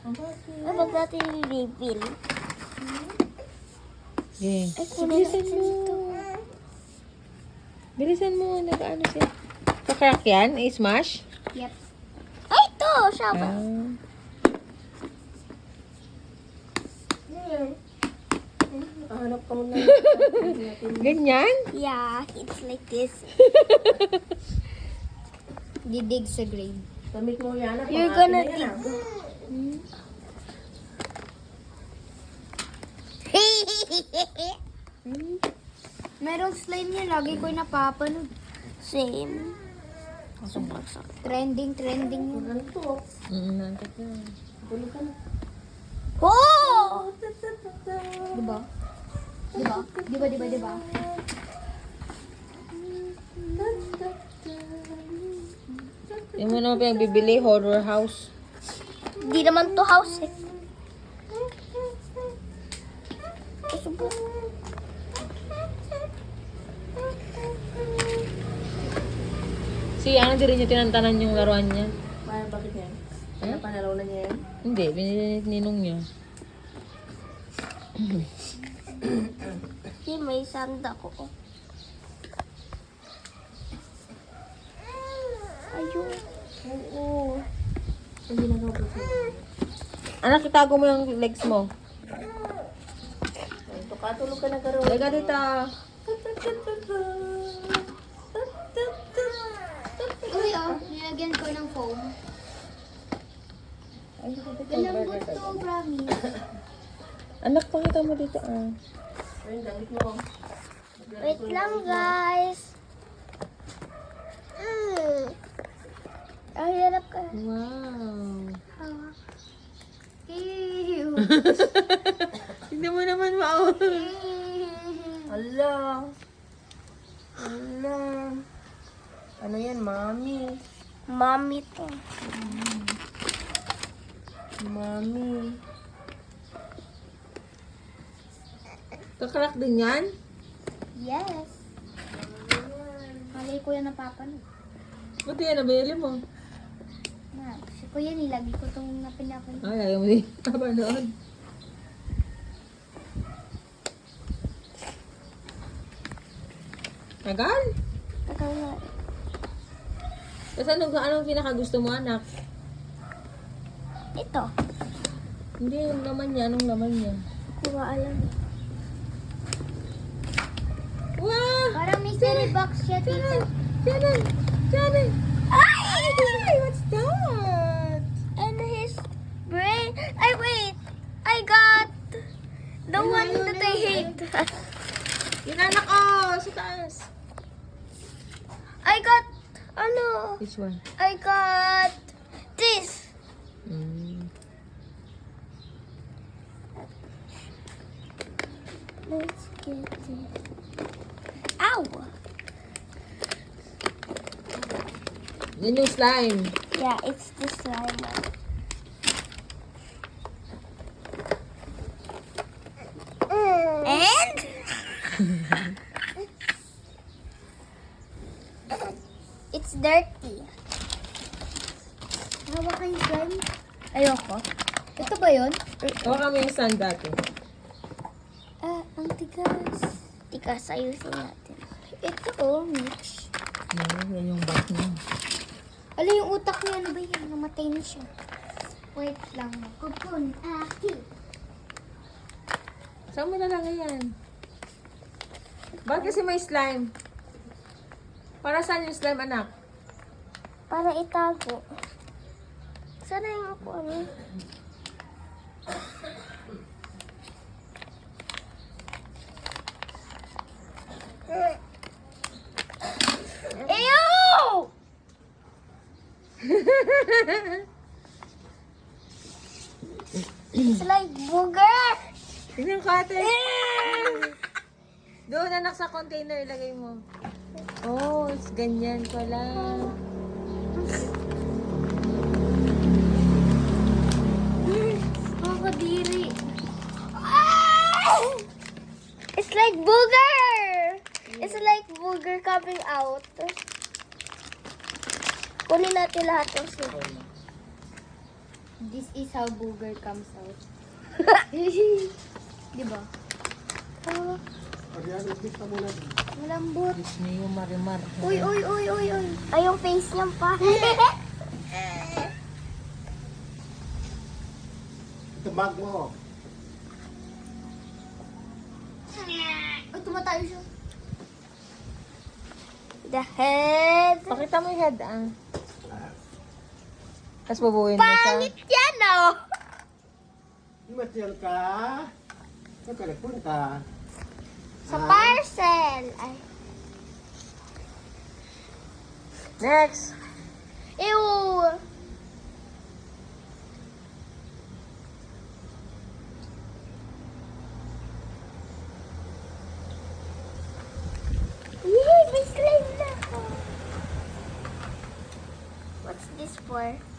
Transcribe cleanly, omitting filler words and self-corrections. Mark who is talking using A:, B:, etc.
A: Ba't natin i-reveal?
B: Okay.
A: Ay, kunin natin ito.
B: Bilisan mo. Nag-ano siya. Kakrak yan? I-smash?
A: Yep. Ay, ito! Siya ba?
B: Ah.
C: Hanap ka muna.
B: Ganyan?
A: Yeah, it's like this. Didig sa grade.
C: Damit mo yan.
A: You're gonna dig. Merong slime niya. Lagi ko napapanood. Same. Trending yun.
C: Ano to?
B: Nantok na.
C: Tulog ka na.
A: Oh! Diba? Diba?
B: Yung mo naman pinagbibili, horror house.
A: Di naman to house eh. Subo.
B: Si ano din rin niya tinantanan yung laruan niya.
C: Bakit yan?
B: Eh?
C: Panalaw na niya yan?
B: Hindi, binili ni ninong niya.
A: Di may sanda ko. Ayun.
C: Oo. Ang ginagawa ko siya.
B: Anak, itago mo yung legs mo.
C: Ito ka, tulog ka na karoon.
B: Lega dito.
A: Uy, nilagyan ko ng foam. Galambot to, promise.
B: Anak, pakita mo dito. Ah.
C: Ayun, damit mo.
A: Wait lang, guys. Ay, hirap ka.
B: Wow.
A: Hawak. Ew.
B: Hindi mo naman maawal.
C: Ala. Ala. Ano yan, mami?
A: Mommy to.
C: Mami.
B: Kakrak din yan?
A: Yes. Malay ko yan napapanood.
B: Buti yan, nabili mo.
A: Na, si Kuya nilagi ko itong napinapanood.
B: Ay, ayaw mo din. Kapanood. Tagal?
A: Tagal na.
B: Kasi anong pinakagusto mo, anak?
A: Ito.
B: Hindi, yung laman niya. Anong laman niya?
A: Hindi ko alam.
B: Wow!
A: Parang mystery box siya dito.
B: Janet! Janet!
A: Ay!
B: What's that?
A: And his brain. Ay, wait. I got the one that I hate.
B: Yung anak, oh! Sa taas.
A: I got, ano?
B: Which one?
A: I got this.
B: Mm.
A: Let's get this. Ow!
B: Yan yung slime.
A: Yeah, it's the slime one. And? It's dirty. Hawakan yung slime. Ayoko. Ito ba yun?
B: Hawa kami yung sand dati.
A: Ang tigas. Tigas, ayusin natin. Ito oh, Mitch.
B: Yan yung back niya.
A: Ala, yung utak niya, ano ba yan? Namatay na siya. Wait lang. Kupon. Aki.
B: Saan mo nalagay yan? Bakit kasi may slime? Para saan yung slime, anak?
A: Para itago. Sana yung ako, ano? Ew! It's like booger!
B: Tingnan ko ate. Doon, anak, sa container ilagay mo. Oh, it's ganyan pala.
A: Kakadiri. It's like booger! It's like booger coming out. Kunin natin lahat ng sila.
C: This is how booger comes out. Diba?
A: Oh,
D: Ariano, kita mo na.
A: malambot.
B: Disney yung marimar.
C: Uy, uy, uy, uy, uy.
A: Ay, yung face niya pa.
D: Ito bag mo.
C: Ay, tumatayo siya.
A: The head.
B: Pakita mo yung head, Tapos bubuhin mo siya.
A: Pangit yan, oh.
D: Masyal ka. Saan ka nagpunta?
A: Sa parcel. Ay.
B: Next!
A: Ew. Yay, may slime na ako. What's this for?